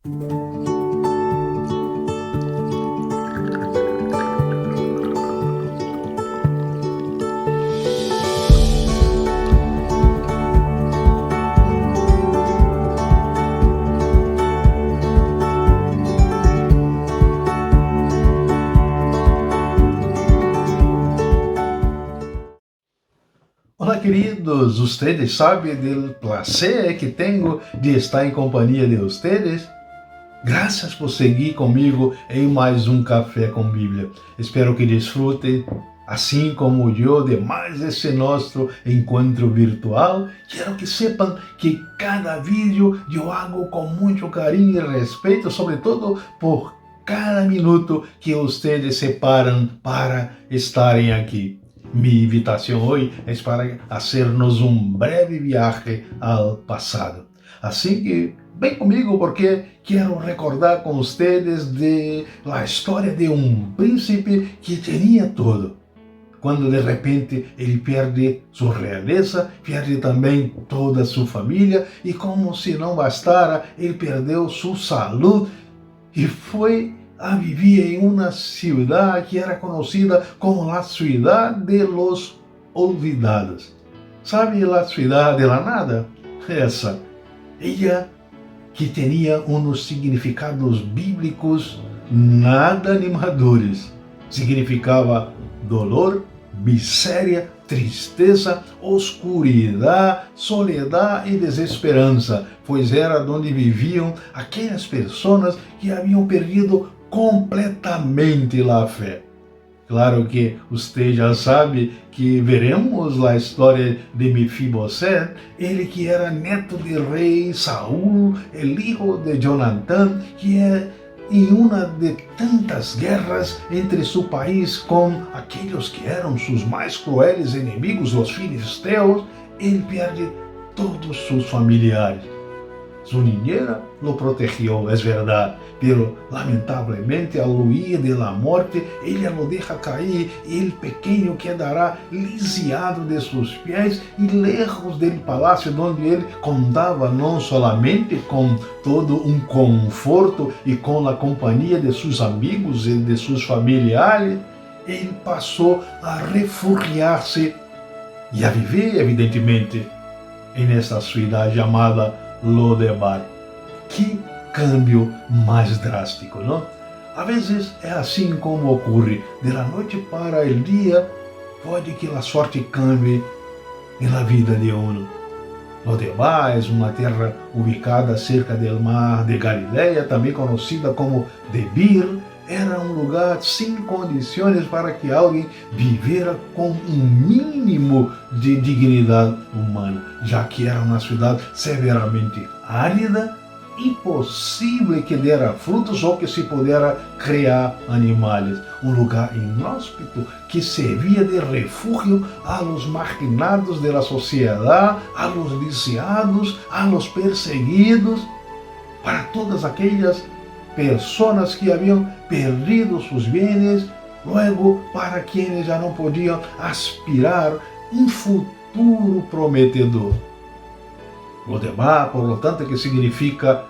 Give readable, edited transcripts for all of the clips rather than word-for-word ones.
Hola queridos, ustedes saben del placer que tengo de estar em companhia de ustedes. Graças por seguir comigo em mais um Café com Bíblia. Espero que desfrutem, assim como eu, de mais esse nosso encontro virtual. Quero que sepam que cada vídeo eu hago com muito carinho e respeito, sobretudo por cada minuto que ustedes separam para estarem aqui. Mi invitación hoy es para hacernos un breve viaje al pasado. Así que ven conmigo porque quiero recordar con ustedes de la historia de un príncipe que tenía todo. Cuando de repente él pierde su realeza, pierde también toda su familia y como si no bastara, él perdió su salud y fue a vivir en una ciudad que era conocida como la ciudad de los olvidados. ¿Sabe la ciudad de la nada? Esa. Ella que tenía unos significados bíblicos nada animadores. Significava dolor, miséria, tristeza, oscuridad, soledad e desesperança, pois era onde viviam aquelas pessoas que haviam perdido completamente a fé. Claro que você já sabe que veremos a história de Mefibosete, ele que era neto do rei Saul, el hijo de Jonatán, que é em uma de tantas guerras entre seu país com aqueles que eram seus mais cruéis inimigos, os filisteus, ele perde todos seus familiares. Su niñera lo protegió, es verdad, pero lamentablemente al huir de la muerte, ella lo deja caer y el pequeño quedará lisiado de sus pies y lejos del palacio donde él contaba no solamente con todo un conforto y con la compañía de sus amigos y de sus familiares, él pasó a refugiarse y a vivir evidentemente en esta ciudad llamada Lodebar. Que câmbio mais drástico, não? Às vezes é assim como ocorre, de la noite para o dia, pode que a sorte cambie na vida de um. Lodebar é uma terra ubicada cerca do mar de Galileia, também conhecida como Debir. Era um lugar sem condições para que alguém vivera com um mínimo de dignidade humana, já que era uma cidade severamente árida, impossível que dera frutos ou que se pudera criar animais. Um lugar inóspito que servia de refúgio a los marginados de la sociedade, a los lisiados, a los perseguidos, para todas aquelas pessoas que haviam perdido seus bens, logo para quienes já não podiam aspirar um futuro prometedor. Lodebar, por lo tanto, que significa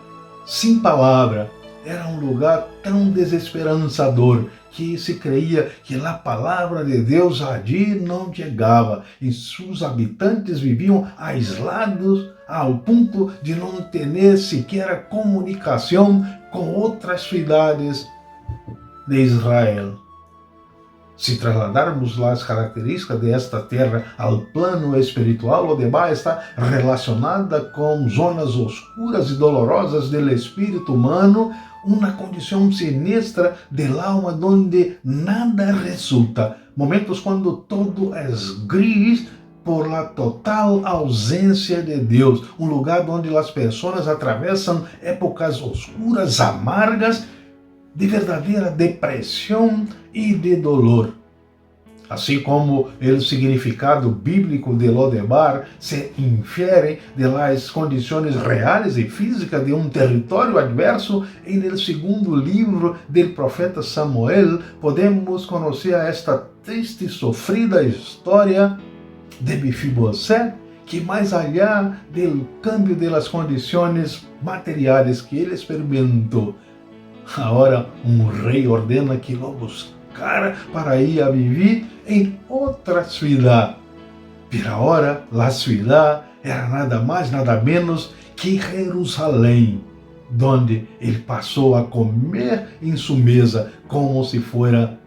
sem palavra, era um lugar tão desesperançador que se creia que a palavra de Deus ali não chegava e seus habitantes viviam aislados ao ponto de não ter sequer comunicação com outras cidades de Israel. Se trasladarmos as características desta terra ao plano espiritual, Lodebar está relacionada com zonas oscuras e dolorosas do espírito humano, uma condição sinistra del alma onde nada resulta, momentos quando todo é gris por la total ausência de Deus, um lugar onde as pessoas atravessam épocas oscuras, amargas, de verdadeira depressão e de dolor. Assim como o significado bíblico de Lodebar se infere das condições reais e físicas de um território adverso, no segundo livro do profeta Samuel, podemos conhecer esta triste e sofrida história de Mefibosete, que mais allá do cambio das condições materiais que ele experimentou, agora um rei ordena que lo buscara para ir a viver em outra cidade. Pero agora, a cidade era nada mais, nada menos que Jerusalém, donde ele passou a comer em sua mesa como se fuera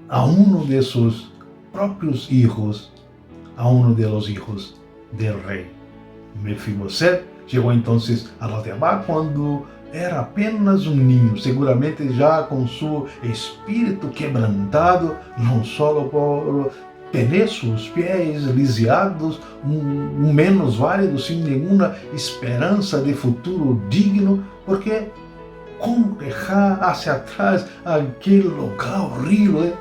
a um de seus próprios filhos, a um de los hijos del rei. Mefibosete chegou então a Lodebar quando era apenas um ninho, seguramente já com seu espírito quebrantado, não só por ter seus pés lisiados, menos válido, sem nenhuma esperança de futuro digno, porque como deixar hacia atrás aquele lugar horrível?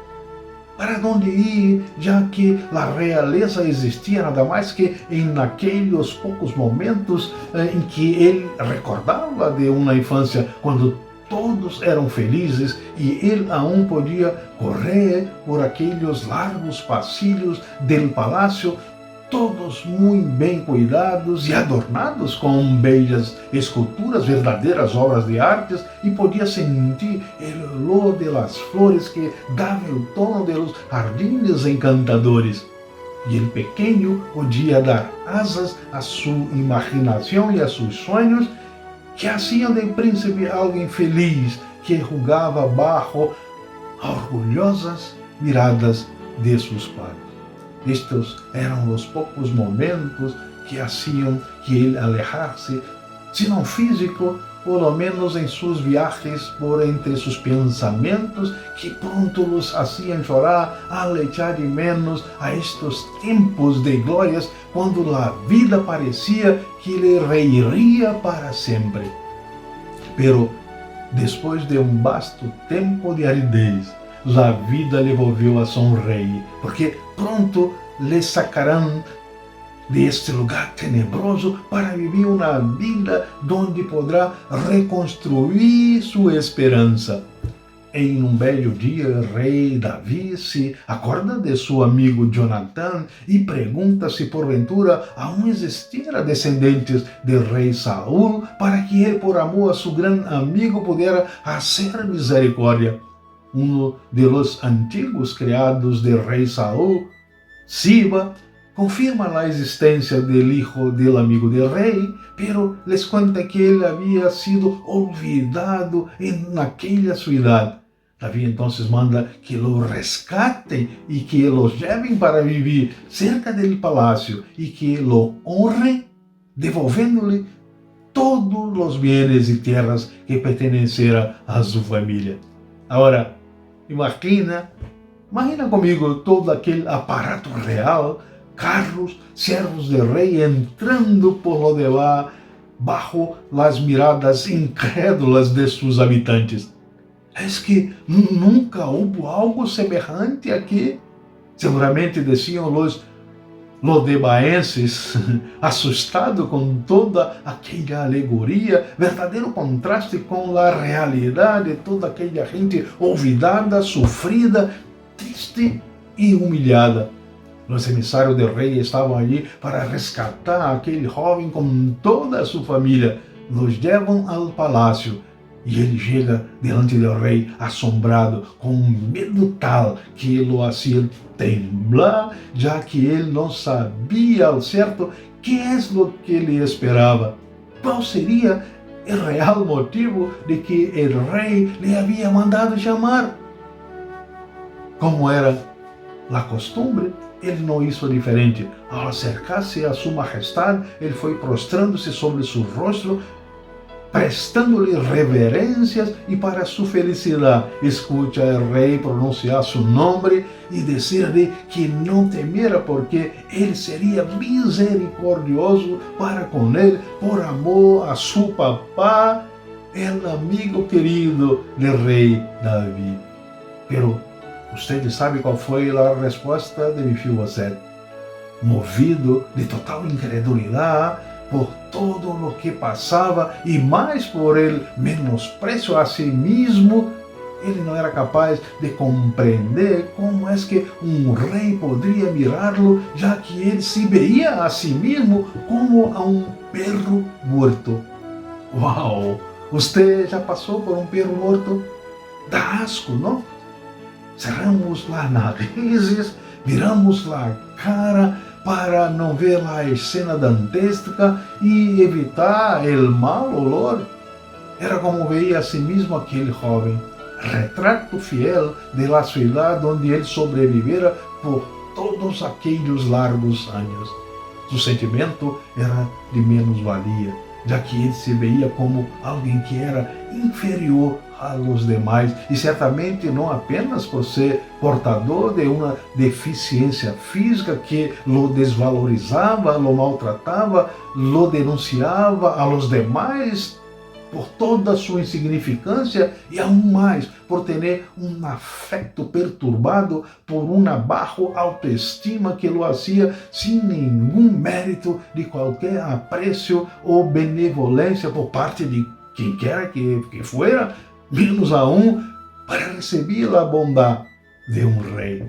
Para onde ir, já que a realeza existia nada mais que em naqueles poucos momentos em que ele recordava de uma infância quando todos eram felizes e ele aún podia correr por aqueles largos passilhos do palácio, todos muito bem cuidados e adornados com belas esculturas, verdadeiras obras de artes, e podia sentir o olor das flores que davam o tono dos jardins encantadores. E ele pequeno podia dar asas a sua imaginação e a seus sonhos, que haciam de príncipe alguém feliz que jogava bajo orgulhosas miradas de seus pais. Estes eram os poucos momentos que haciam que ele alejasse, se não físico, pelo menos em seus viagens por entre seus pensamentos, que pronto os haciam chorar al echar de menos a estes tempos de glórias, quando a vida parecia que lhe reiria para sempre. Pero, depois de vasto tempo de aridez, a vida lhe volveu a sonreír, porque pronto lhe sacarão de este lugar tenebroso para viver uma vida onde poderá reconstruir sua esperança. Em um belo dia, o rei Davi se acorda de seu amigo Jonathan e pergunta se porventura aún existiera descendentes do rei Saul para que ele, por amor a seu grande amigo, pudesse fazer misericórdia. Um de los antigos criados del rei Saul, Siba, confirma a existência del hijo del amigo del rei, pero les cuenta que ele havia sido olvidado naquela cidade. Davi então manda que lo rescatem e que los lleven para vivir cerca del palácio e que lo honren, devolvendo-lhe todos os bienes e terras que perteneceram a sua família. Agora, imagina comigo todo aquele aparato real, carros, servos de rei entrando por lo de lá, bajo las miradas incrédulas de seus habitantes. É que nunca houve algo semelhante aqui. Seguramente diziam os lodebaenses, assustados com toda aquela alegoria, verdadeiro contraste com a realidade de toda aquela gente olvidada, sofrida, triste e humilhada. Os emissários do rei estavam ali para resgatar aquele jovem com toda a sua família. Los levam ao palácio e ele chega diante do rei assombrado, com um medo tal que lo hacía temblar, já que ele não sabia ao certo que é o que lhe esperava. Qual seria o real motivo de que o rei lhe havia mandado chamar? Como era a costumbre, ele não hizo diferente. Ao acercar-se a sua majestade, ele foi prostrando-se sobre seu rosto, prestando-lhe reverências, e para sua felicidade, escuta o rei pronunciar seu nome e dizer-lhe que não temera, porque ele seria misericordioso para com ele, por amor a seu papá, o amigo querido do rei Davi. Pero você sabe qual foi a resposta de Mefibosete? Movido de total incredulidade por todo o que passava e mais por el menosprecio a si mesmo, Ele não era capaz de compreender como é que um rei poderia mirá-lo, já que ele se veia a si mesmo como a um perro morto. Uau! Você já passou por um perro morto? Dá asco, não? Cerramos as narizes, viramos a cara para não ver a cena dantesca e evitar o mau olor. Era como veía a si mesmo aquele jovem, retrato fiel de la ciudad onde ele sobrevivera por todos aqueles largos anos. Seu sentimento era de menos-valia, já que ele se veía como alguém que era inferior a los demais, e certamente não apenas por ser portador de uma deficiência física que lo desvalorizava, lo maltratava, lo denunciava a los demais por toda sua insignificância e aún mais por ter um afecto perturbado por uma baixa autoestima que lo hacía sem nenhum mérito de qualquer apreço ou benevolência por parte de quem quer que fuera, menos aún para receber a bondade de um rei.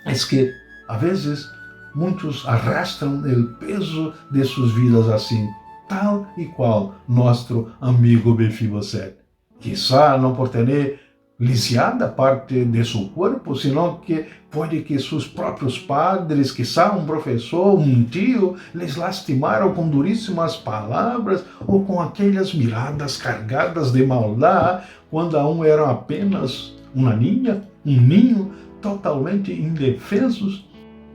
É que, a vezes, muitos arrastram o peso de suas vidas assim, tal e qual nosso amigo Mefibosete. Quizá não por ter lisiada parte de seu corpo, senão que pode que seus próprios padres, quizá um professor, um tio, les lastimaram com duríssimas palavras ou com aquelas miradas carregadas de maldade, quando aún eram apenas uma ninha, um ninho, totalmente indefesos.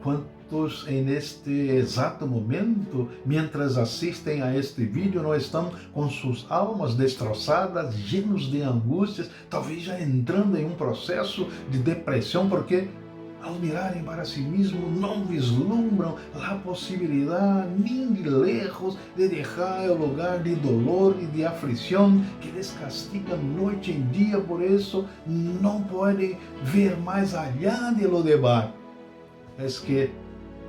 Quantos neste exato momento, mientras assistem a este vídeo, não estão com suas almas destroçadas, llenos de angústias, talvez já entrando em um processo de depressão, porque ao mirarem para si mesmos não vislumbram a possibilidade nem de lejos de deixar o lugar de dolor e de aflição que les castiga noite e dia, por isso não podem ver mais allá de lo demás. É que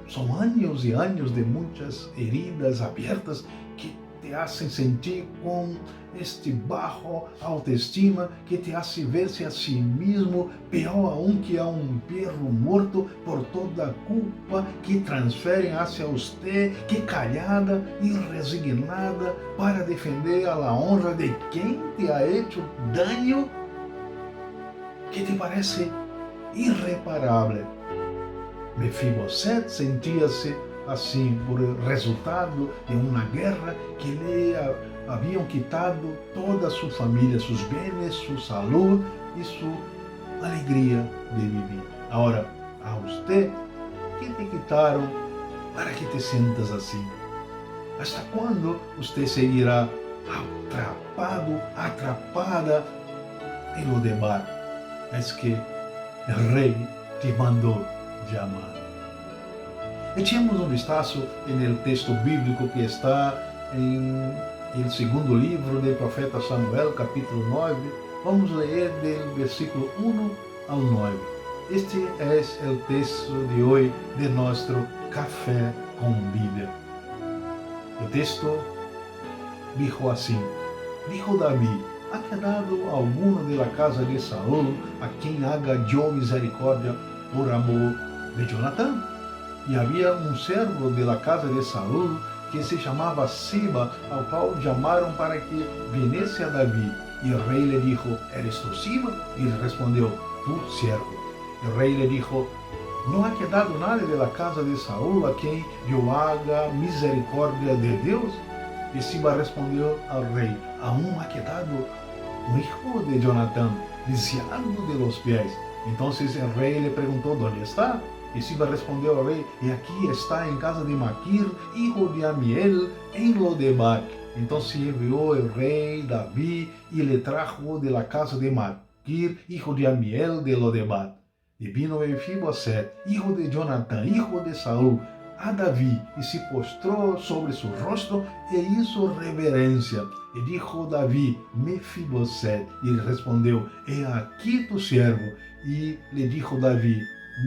são anos e anos de muitas heridas abertas que te fazem sentir com este baixo autoestima, que te hace ver-se a si mesmo pior aún que a um perro morto por toda a culpa que transferem hacia você, que callada e resignada para defender a la honra de quem te ha hecho daño, que te parece irreparável. Mefibosete sentia-se assim por resultado de uma guerra que lhe haviam quitado toda a sua família, seus bens, sua saúde e sua alegria de viver. Agora, a você, que te quitaram para que te sientas assim? Hasta quando você seguirá atrapado, atrapada em lo demás? É que o rei te mandou de amar. Echemos um vistazo no texto bíblico que está em segundo livro do profeta Samuel, capítulo 9. Vamos ler do versículo 1 ao 9. Este é o texto de hoje de nosso Café com Bíblia. O texto dijo assim: Dijo Davi: ¿Ha quedado alguno de la casa de Saúl a quem haga yo misericórdia por amor de Jonatán? E havia um servo de la casa de Saúl que se chamava Siba, ao qual chamaram para que viesse a Davi. E o rei lhe dijo: ¿Eres tu Siba? E ele respondeu: Tu servo. E o rei lhe dijo: ¿No ha quedado nadie de la casa de Saúl a quem yo haga misericórdia de Deus? E Siba respondeu ao rei: Aún ha quedado um hijo de Jonatán, lisiado de los pies. Então o rei lhe perguntou: ¿Dónde está? E Siba respondeu ao rei: E aqui está em casa de Maquir, hijo de Amiel, em Lodebar. Então se enviou o rei Davi e lhe trajo de la casa de Maquir, hijo de Amiel, de Lodebar. E vino Mefibosete, hijo de Jonatán, hijo de Saúl, a Davi, e se postrou sobre seu rosto e hizo reverência. E dijo Davi: Mefibosete. E ele respondeu: He aqui tu servo. E lhe dijo Davi: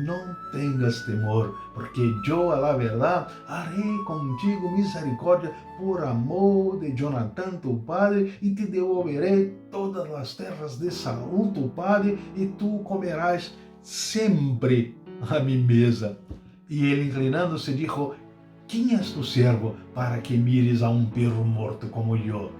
não tengas temor, porque eu, a la verdad, haré contigo misericórdia por amor de Jonatán, tu padre, e te devolveré todas as terras de Saúl, tu padre, e tu comerás sempre a mi mesa. E ele, inclinando-se, dijo: ¿Quién es tu siervo para que mires a un perro muerto como yo?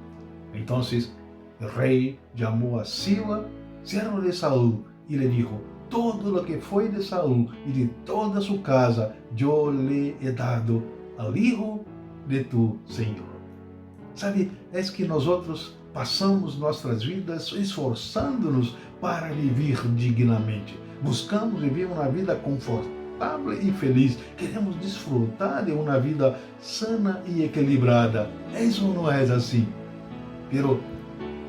Entonces el rey llamó a Siba, siervo de Saúl, y le dijo: todo lo que fue de Saúl y de toda su casa, yo le he dado al hijo de tu Señor. Sabe, é que nós passamos nossas vidas esforçando-nos para viver dignamente. Buscamos viver uma vida confortável e feliz. Queremos desfrutar de uma vida sana e equilibrada. Isso não é assim. Pero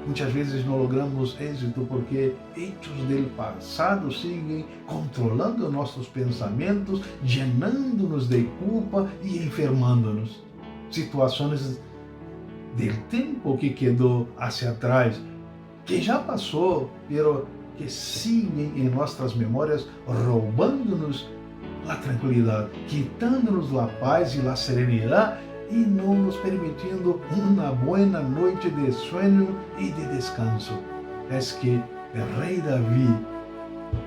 muitas vezes não logramos êxito porque hechos do passado seguem controlando nossos pensamentos, llenando-nos de culpa e enfermando-nos. Situações do tempo que quedou hacia atrás, que já passou, pero que siguen em nossas memórias, roubando-nos a tranquilidade, quitando-nos a paz e a serenidade e não nos permitindo uma boa noite de sono e de descanso. É que o rei Davi,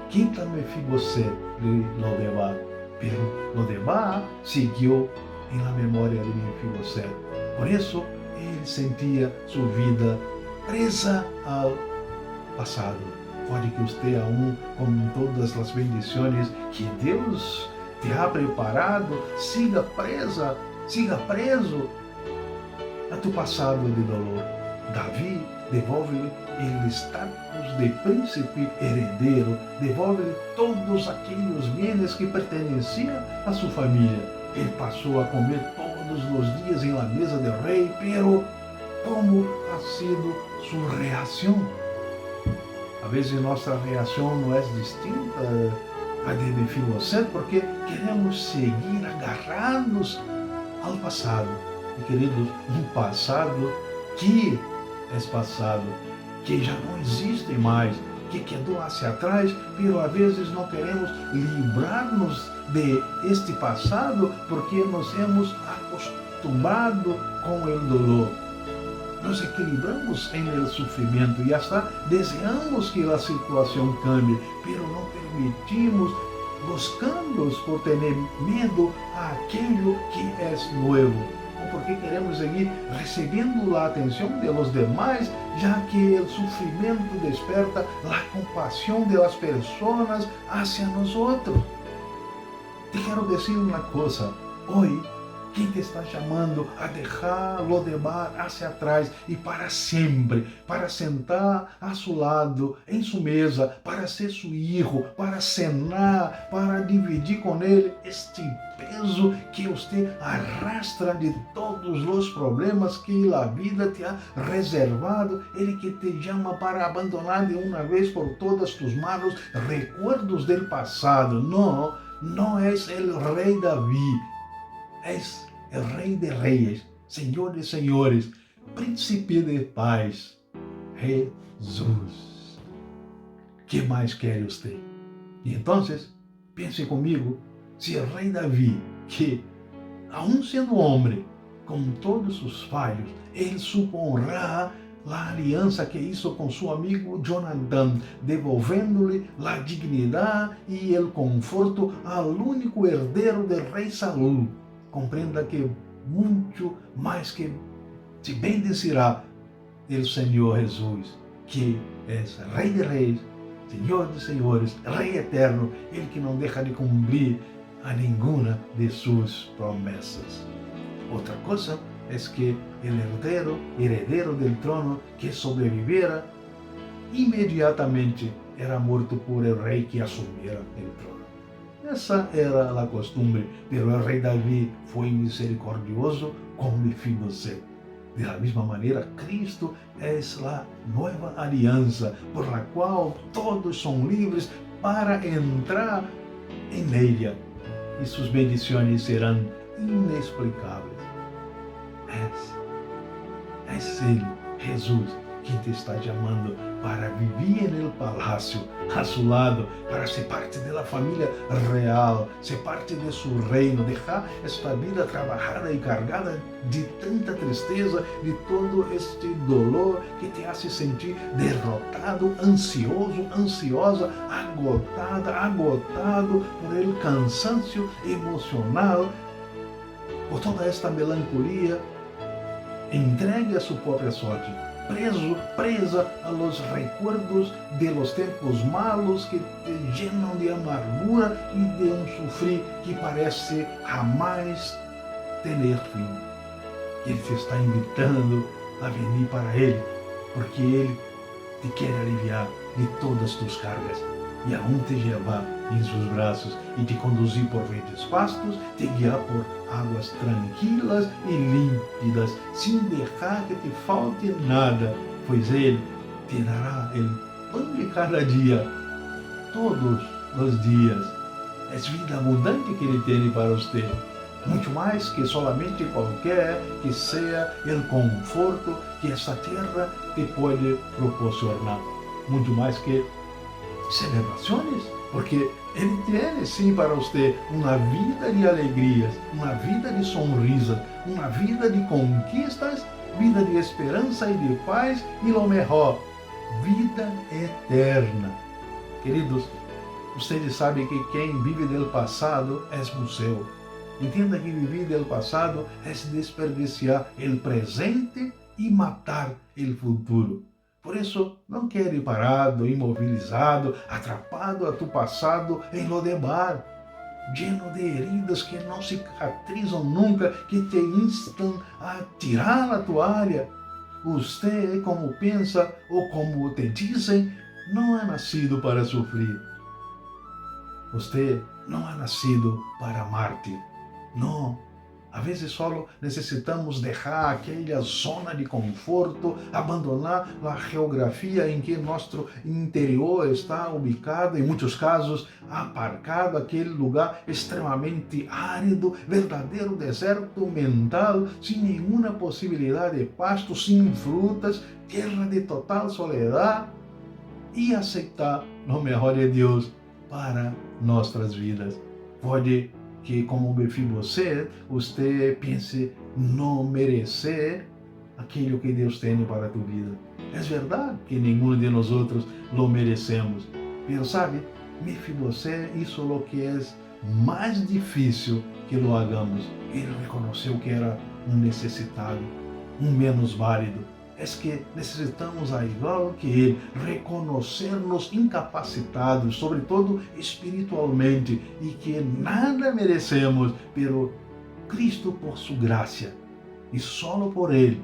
quítame Mefibosete de Lodebar, pero Lodebar seguiu em la memória de Mefibosete. Por isso, ele sentia sua vida presa ao passado. Pode que você, aún com todas as bendições que Deus te ha preparado, siga preso a tu passado de dolor. Davi devolve-lhe o status de príncipe herdeiro, devolve-lhe todos aqueles bens que pertenciam a sua família. Ele passou a comer todos os dias em la mesa do rei, pero como ha sido sua reação? A vezes nossa reação não é distinta a de Mefibosete, porque queremos seguir agarrados ao passado. E queridos, um passado que é passado, que já não existe mais, que quedou hacia atrás, pero a vezes não queremos livrar-nos de este passado porque nos hemos acostumado com o dolor. Nos equilibramos em el sofrimento e hasta desejamos que a situação cambie, pero não permitimos, buscamos por ter medo àquilo que é novo, ou porque queremos seguir recebendo a atenção de los demais, já que o sofrimento desperta a compaixão de las pessoas hacia nosotros. Te quero dizer uma coisa, hoje, quem te está chamando a deixar Lodebar hacia atrás e para sempre, para sentar a seu lado, em sua mesa, para ser seu filho, para cenar, para dividir com ele este peso que você arrastra de todos os problemas que a vida te ha reservado. Ele que te chama para abandonar de uma vez por todas tus malos recuerdos del passado. Não, não é o rei Davi. És o Rei de Reis, Senhor de Senhores, Príncipe de Paz, Jesus. Que mais quer você? E então, pense comigo, se o Rei Davi, que, aun sendo homem, com todos os falhos, ele supo honrar a aliança que hizo com seu amigo Jonatán, devolvendo-lhe a dignidade e o conforto ao único herdeiro do rei Saúl. Compreenda que muito mais que te bendecirá o Senhor Jesus, que é Rei de Reis, Senhor de Senhores, Rei eterno, Ele que não deixa de cumprir a nenhuma de suas promessas. Outra coisa é que o herdeiro do trono que sobrevivera, imediatamente era morto por el rei que assumira o trono. Essa era a costumbre, pero o rei Davi foi misericordioso com Mefibosete. De la mesma maneira, Cristo é a nova aliança, por la qual todos são livres para entrar em ella, e suas bendições serão inexplicáveis. É Ele, Jesus, quem te está chamando para vivir no palácio, a seu lado, para ser parte da família real, ser parte de seu reino, deixar esta vida trabalhada e carregada de tanta tristeza, de todo este dolor que te hace sentir derrotado, ansioso, ansiosa, agotado por el cansancio emocional, por toda esta melancolia. Entregue a sua própria sorte, presa a los recuerdos de los tempos malos que te llenan de amargura e de sofrer que parece jamais ter fim. Ele te está invitando a vir para Ele, porque Ele te quer aliviar de todas tus cargas e aún te levar em seus braços e te conduzir por verdes pastos, te guiar por águas tranquilas e límpidas, sem deixar que te falte nada, pois Ele te dará o pão de cada dia, todos os dias. É vida abundante que Ele tem para você, muito mais que solamente qualquer que seja o conforto que esta terra te pode proporcionar, muito mais que celebrações, porque Ele tem sim para você uma vida de alegrias, uma vida de sonrisas, uma vida de conquistas, vida de esperança e de paz e o melhor, vida eterna. Queridos, vocês sabem que quem vive do passado é museu. Entenda que viver do passado é desperdiciar o presente e matar o futuro. Por isso, não quede parado, imobilizado, atrapado a tu passado em lo de mar, lleno de heridas que não cicatrizam nunca, que te instam a tirar a toalha. Você, como pensa ou como te dizem, não é nascido para sofrer. Você não é nascido para amar-te. Não. Às vezes só necessitamos deixar aquela zona de conforto, abandonar a geografia em que nosso interior está ubicado, em muitos casos aparcado, aquele lugar extremamente árido, verdadeiro deserto mental, sem nenhuma possibilidade de pasto, sem frutas, terra de total soledade, e aceitar o melhor de Deus para nossas vidas. Pode que, como Mefibosete, você pense não merecer aquilo que Deus tem para a tua vida. É verdade que nenhum de nós outros lo merecemos. Mas sabe, Mefibosete hizo lo que é mais difícil que lo hagamos. Ele reconheceu que era um necessitado, um menos válido. É que necessitamos, ao igual que Ele, reconhecer-nos incapacitados, sobretudo espiritualmente, e que nada merecemos, pero Cristo, por sua graça, e só por Ele,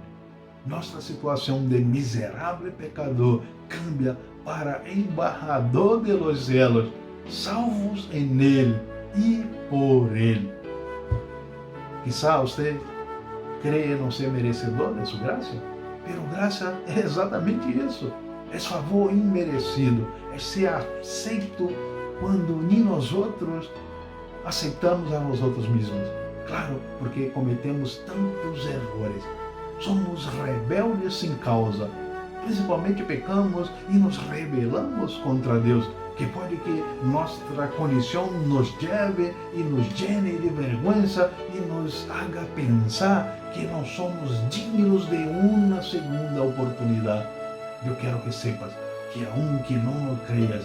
nossa situação de miserável pecador cambia para embajador de los cielos, salvos em Ele e por Ele. Quizá você crê não ser merecedor de sua graça? Pero graça é exatamente isso. É favor imerecido. É ser aceito quando nem nós outros aceitamos a nós outros mesmos. Claro, porque cometemos tantos erros. Somos rebeldes sem causa. Principalmente pecamos e nos rebelamos contra Deus, que pode que nossa condição nos leve e nos llene de vergüenza e nos haga pensar que não somos dignos de uma segunda oportunidade. Eu quero que sepas que aunque não o creas,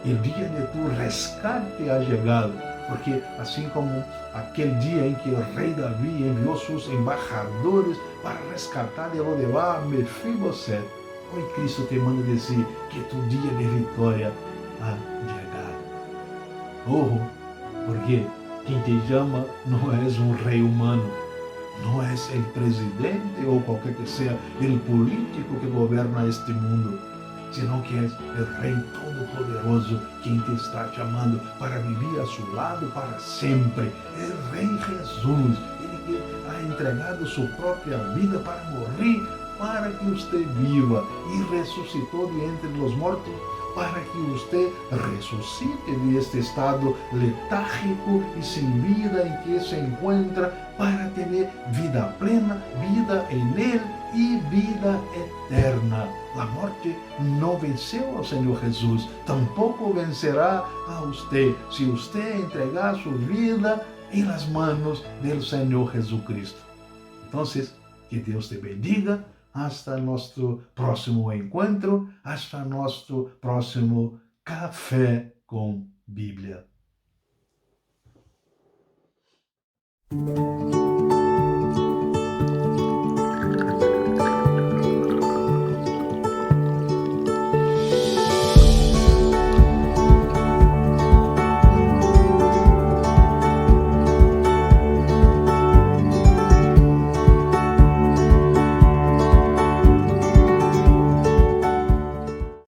o dia de tu resgate ha chegado, porque assim como aquele dia em que o rei Davi enviou seus embaixadores para resgatar de Lodebar Mefibosete, hoje Cristo te manda dizer que tu dia de vitória ha chegado. Ojo, porque quem te chama não és um rei humano, não és o presidente ou qualquer que seja o político que governa este mundo, senão que és o Rei Todo-Poderoso, quem te está chamando para viver a seu lado para sempre. É Rei Jesus, Ele que ha entregado sua própria vida para morrer, para que você viva, e ressuscitou de entre os mortos para que você ressuscite deste estado letárgico e sem vida em que se encontra, para ter vida plena, vida em Ele e vida eterna. A morte não venceu ao Senhor Jesus, tampouco vencerá a você, se você entregar sua vida em las manos do Senhor Jesucristo. Então, que Deus te bendiga. Hasta nosso próximo encontro, hasta nosso próximo Café com Bíblia.